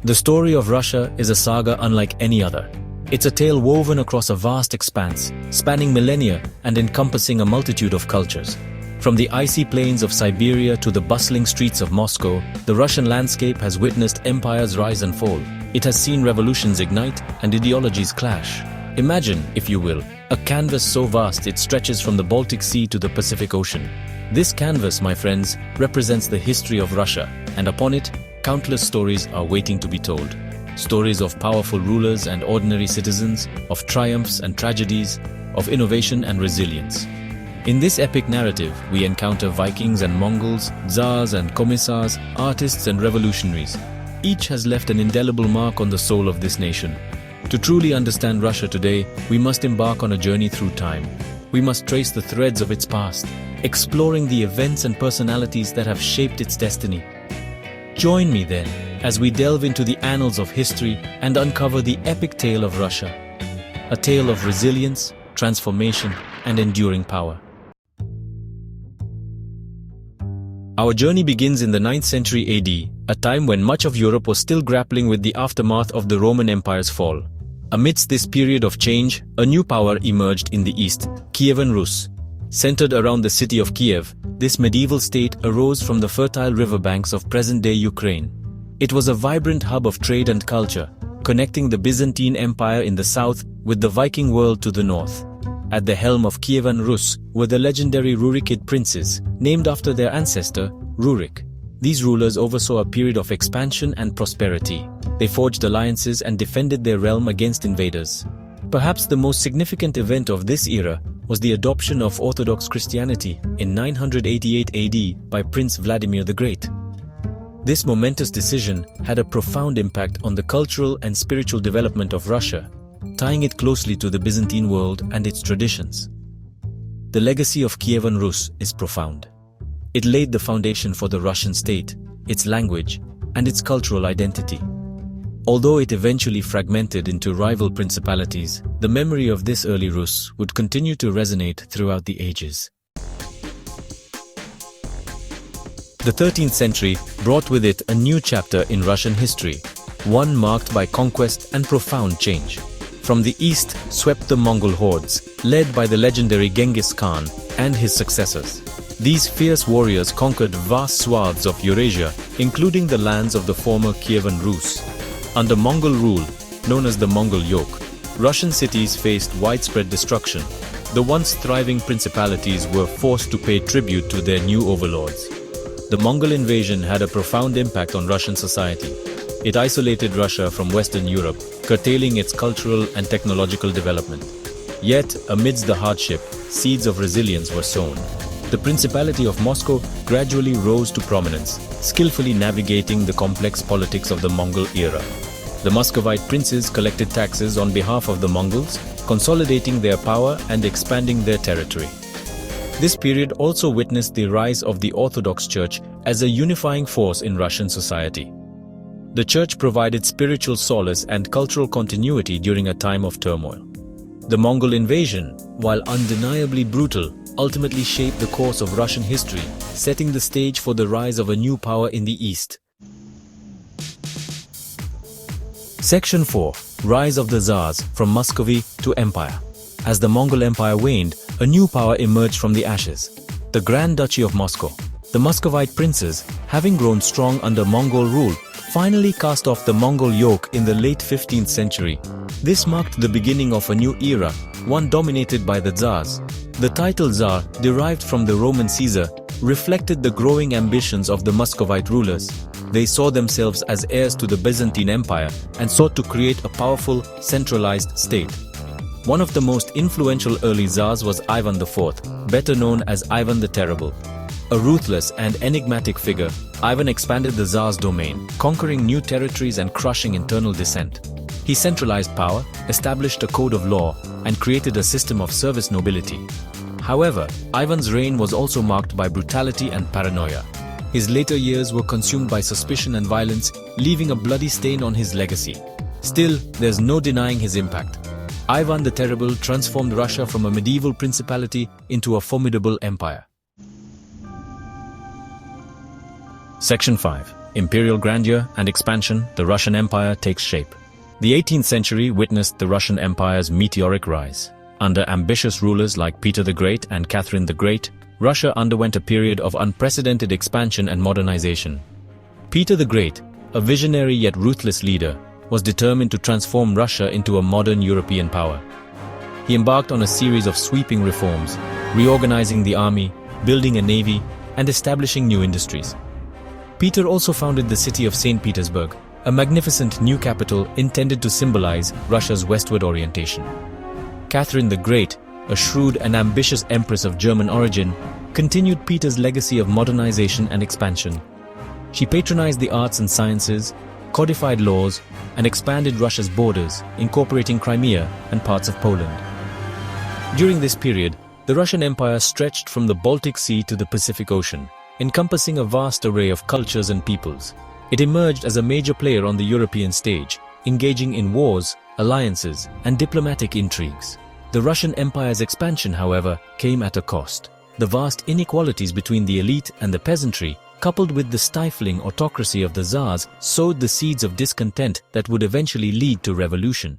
The story of Russia is a saga unlike any other. It's a tale woven across a vast expanse, spanning millennia and encompassing a multitude of cultures. From the icy plains of Siberia to the bustling streets of Moscow, the Russian landscape has witnessed empires rise and fall. It has seen revolutions ignite and ideologies clash. Imagine, if you will, a canvas so vast it stretches from the Baltic Sea to the Pacific Ocean. This canvas, my friends, represents the history of Russia, and upon it, countless stories are waiting to be told. Stories of powerful rulers and ordinary citizens, of triumphs and tragedies, of innovation and resilience. In this epic narrative, we encounter Vikings and Mongols, Tsars and Commissars, artists and revolutionaries. Each has left an indelible mark on the soul of this nation. To truly understand Russia today, we must embark on a journey through time. We must trace the threads of its past, exploring the events and personalities that have shaped its destiny. Join me then, as we delve into the annals of history and uncover the epic tale of Russia. A tale of resilience, transformation, and enduring power. Our journey begins in the 9th century AD, a time when much of Europe was still grappling with the aftermath of the Roman Empire's fall. Amidst this period of change, a new power emerged in the east, Kievan Rus. Centered around the city of Kiev, this medieval state arose from the fertile riverbanks of present-day Ukraine. It was a vibrant hub of trade and culture, connecting the Byzantine Empire in the south with the Viking world to the north. At the helm of Kievan Rus were the legendary Rurikid princes, named after their ancestor, Rurik. These rulers oversaw a period of expansion and prosperity. They forged alliances and defended their realm against invaders. Perhaps the most significant event of this era was the adoption of Orthodox Christianity in 988 AD by Prince Vladimir the Great. This momentous decision had a profound impact on the cultural and spiritual development of Russia, tying it closely to the Byzantine world and its traditions. The legacy of Kievan Rus is profound. It laid the foundation for the Russian state, its language, and its cultural identity. Although it eventually fragmented into rival principalities, the memory of this early Rus would continue to resonate throughout the ages. The 13th century brought with it a new chapter in Russian history, one marked by conquest and profound change. From the east swept the Mongol hordes, led by the legendary Genghis Khan and his successors. These fierce warriors conquered vast swaths of Eurasia, including the lands of the former Kievan Rus. Under Mongol rule, known as the Mongol Yoke, Russian cities faced widespread destruction. The once thriving principalities were forced to pay tribute to their new overlords. The Mongol invasion had a profound impact on Russian society. It isolated Russia from Western Europe, curtailing its cultural and technological development. Yet, amidst the hardship, seeds of resilience were sown. The Principality of Moscow gradually rose to prominence, skillfully navigating the complex politics of the Mongol era. The Muscovite princes collected taxes on behalf of the Mongols, consolidating their power and expanding their territory. This period also witnessed the rise of the Orthodox Church as a unifying force in Russian society. The Church provided spiritual solace and cultural continuity during a time of turmoil. The Mongol invasion, while undeniably brutal, ultimately shaped the course of Russian history, setting the stage for the rise of a new power in the East. Section 4. Rise of the Tsars from Muscovy to Empire. As the Mongol Empire waned, a new power emerged from the ashes. The Grand Duchy of Moscow. The Muscovite princes, having grown strong under Mongol rule, finally cast off the Mongol yoke in the late 15th century. This marked the beginning of a new era, one dominated by the Tsars. The title Tsar, derived from the Roman Caesar, reflected the growing ambitions of the Muscovite rulers. They saw themselves as heirs to the Byzantine Empire and sought to create a powerful, centralized state. One of the most influential early Tsars was Ivan IV, better known as Ivan the Terrible. A ruthless and enigmatic figure, Ivan expanded the Tsar's domain, conquering new territories and crushing internal dissent. He centralized power, established a code of law, and created a system of service nobility. However, Ivan's reign was also marked by brutality and paranoia. His later years were consumed by suspicion and violence, leaving a bloody stain on his legacy. Still, there's no denying his impact. Ivan the Terrible transformed Russia from a medieval principality into a formidable empire. Section 5. imperial grandeur and expansion, the Russian Empire takes shape. The 18th century witnessed the Russian Empire's meteoric rise. Under ambitious rulers like Peter the Great and Catherine the Great, Russia underwent a period of unprecedented expansion and modernization. Peter the Great, a visionary yet ruthless leader, was determined to transform Russia into a modern European power. He embarked on a series of sweeping reforms, reorganizing the army, building a navy, and establishing new industries. Peter also founded the city of St. Petersburg, a magnificent new capital intended to symbolize Russia's westward orientation. Catherine the Great, a shrewd and ambitious empress of German origin, continued Peter's legacy of modernization and expansion. She patronized the arts and sciences, codified laws, and expanded Russia's borders, incorporating Crimea and parts of Poland. During this period, the Russian Empire stretched from the Baltic Sea to the Pacific Ocean, encompassing a vast array of cultures and peoples. It emerged as a major player on the European stage, engaging in wars, alliances, and diplomatic intrigues. The Russian Empire's expansion, however, came at a cost. The vast inequalities between the elite and the peasantry, coupled with the stifling autocracy of the Tsars, sowed the seeds of discontent that would eventually lead to revolution.